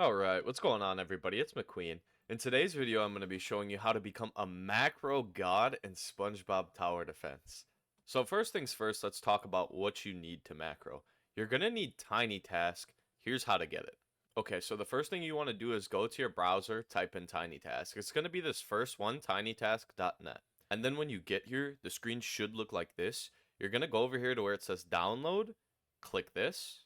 Alright, what's going on everybody? It's McQueen. In today's video, I'm going to be showing you how to become a macro god in SpongeBob Tower Defense. So first things first, let's talk about what you need to macro. You're going to need tinytask. Here's how to get it. Okay, so the first thing you want to do is go to your browser, type in tinytask. It's going to be this first one, tinytask.net. And then when you get here, the screen should look like this. You're going to go over here to where it says download, click this,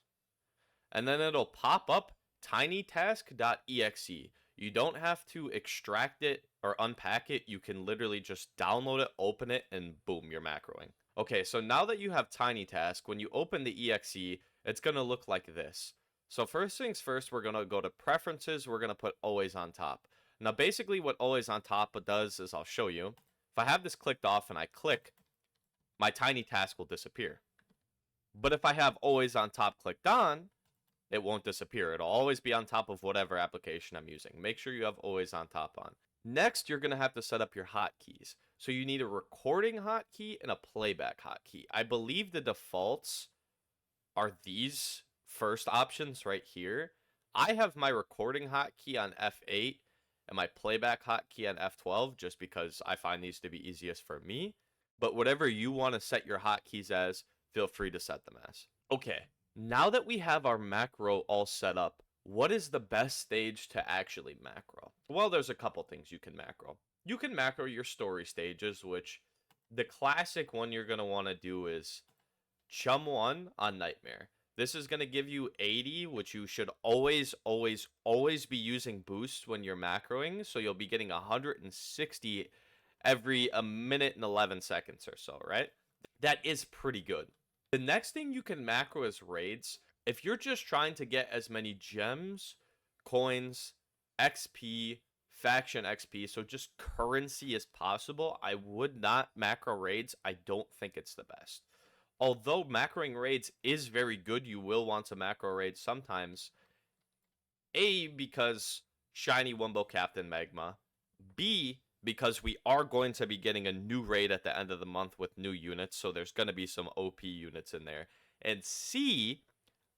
and then it'll pop up tinytask.exe. You don't have to extract it or unpack it. You can literally just download it, open it, and boom, you're macroing. Okay, so now that you have tinytask, when you open the exe, it's going to look like this. So first things first, we're going to go to preferences. We're going to put always on top. Now, basically what always on top does is I'll show you. If I have this clicked off and I click, my tinytask will disappear. But if I have always on top clicked on, it won't disappear. It'll always be on top of whatever application I'm using. Make sure you have always on top on. Next, you're going to have to set up your hotkeys. So you need a recording hotkey and a playback hotkey. I believe the defaults are these first options right here. I have my recording hotkey on F8 and my playback hotkey on F12 just because I find these to be easiest for me. But whatever you want to set your hotkeys as, feel free to set them as. Okay. Now that we have our macro all set up, what is the best stage to actually macro? Well, there's a couple things you can macro. You can macro your story stages, which the classic one you're going to want to do is Chum 1 on Nightmare. This is going to give you 80, which you should always be using boosts when you're macroing. So you'll be getting 160 every a minute and 11 seconds or so, right? That is pretty good. The next thing you can macro is raids. If you're just trying to get as many gems, coins, XP, faction XP, so just currency as possible, I would not macro raids. I don't think it's the best. Although macroing raids is very good, you will want to macro raids sometimes. A, because shiny Wumbo Captain Magma. B, because we are going to be getting a new raid at the end of the month with new units, so there's going to be some OP units in there. And C,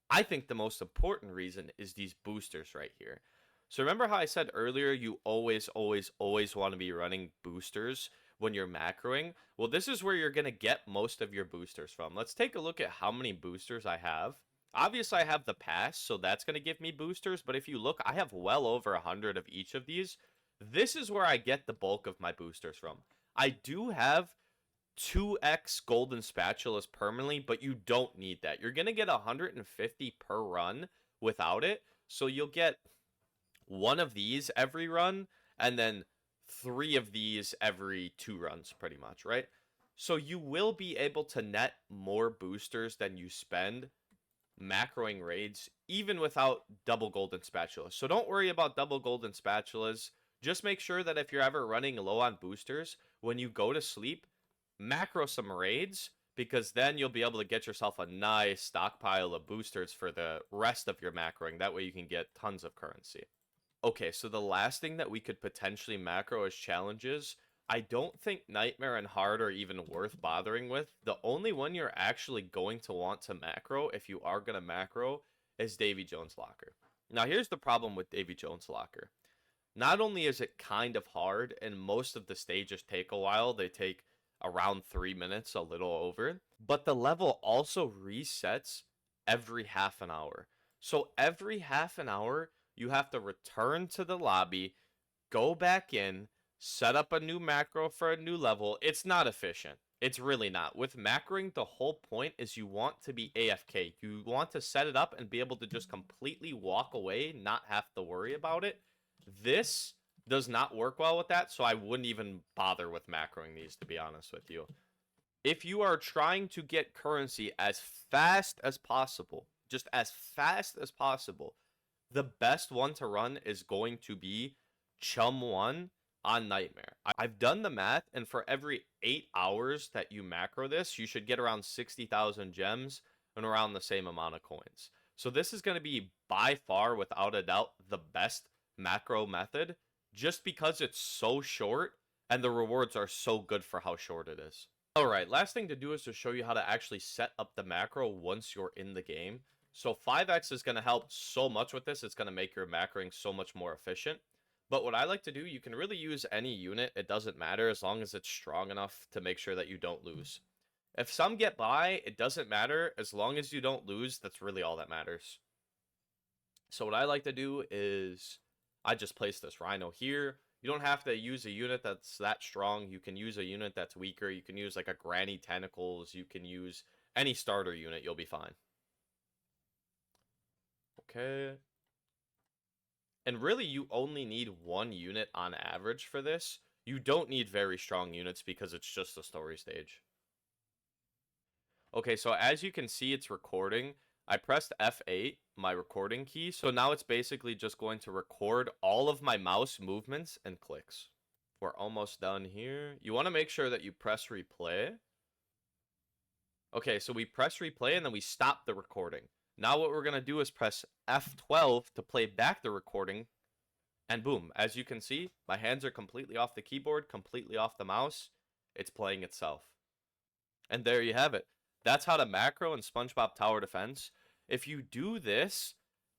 I think the most important reason is these boosters right here. So remember how I said earlier you always want to be running boosters when you're macroing? Well, this is where you're going to get most of your boosters from. Let's take a look at how many boosters I have. Obviously, I have the pass, so that's going to give me boosters, but if you look, I have well over 100 of each of these. This is where I get the bulk of my boosters from. I do have 2x golden spatulas permanently, but you don't need that. You're going to get 150 per run without it. So you'll get one of these every run, and then 3 of these every 2 runs, pretty much, right? So you will be able to net more boosters than you spend macroing raids, even without double golden spatulas. So don't worry about double golden spatulas. Just make sure that if you're ever running low on boosters, when you go to sleep, macro some raids, because then you'll be able to get yourself a nice stockpile of boosters for the rest of your macroing. That way you can get tons of currency. Okay, so the last thing that we could potentially macro as challenges, I don't think Nightmare and Hard are even worth bothering with. The only one you're actually going to want to macro, if you are going to macro, is Davy Jones' Locker. Now, here's the problem with Davy Jones' Locker. Not only is it kind of hard, and most of the stages take a while, they take around 3 minutes, a little over, but the level also resets every half an hour. So every half an hour, you have to return to the lobby, go back in, set up a new macro for a new level. It's not efficient. It's really not. With macroing, the whole point is you want to be AFK. You want to set it up and be able to just completely walk away, not have to worry about it. This does not work well with that, so I wouldn't even bother with macroing these, to be honest with you. If you are trying to get currency as fast as possible, just as fast as possible, the best one to run is going to be Chum 1 on Nightmare. I've done the math, and for every 8 hours that you macro this, you should get around 60,000 gems and around the same amount of coins. So this is going to be by far, without a doubt, the best macro method, just because it's so short and the rewards are so good for how short it is. Alright, last thing to do is to show you how to actually set up the macro once you're in the game. So 5x is going to help so much with this. It's going to make your macroing so much more efficient. But what I like to do, you can really use any unit. It doesn't matter as long as it's strong enough to make sure that you don't lose. If some get by, it doesn't matter. As long as you don't lose, that's really all that matters. So what I like to do is I just place this Rhino here. You don't have to use a unit that's that strong. You can use a unit that's weaker. You can use like a Granny Tentacles. You can use any starter unit. You'll be fine. Okay. And really, you only need one unit on average for this. You don't need very strong units because it's just a story stage. Okay, so as you can see, it's recording. I pressed F8, my recording key. So now it's basically just going to record all of my mouse movements and clicks. We're almost done here. You want to make sure that you press replay. Okay, so we press replay and then we stop the recording. Now what we're going to do is press F12 to play back the recording. And boom, as you can see, my hands are completely off the keyboard, completely off the mouse. It's playing itself. And there you have it. That's how to macro in SpongeBob Tower Defense. If you do this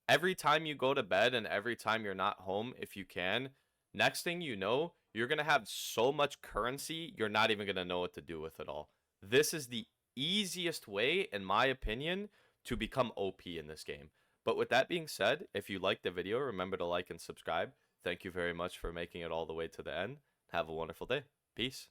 every time you go to bed and every time you're not home, if you can, next thing you know, you're going to have so much currency, you're not even going to know what to do with it all. This is the easiest way, in my opinion, to become OP in this game. But with that being said, if you liked the video, remember to like and subscribe. Thank you very much for making it all the way to the end. Have a wonderful day. Peace.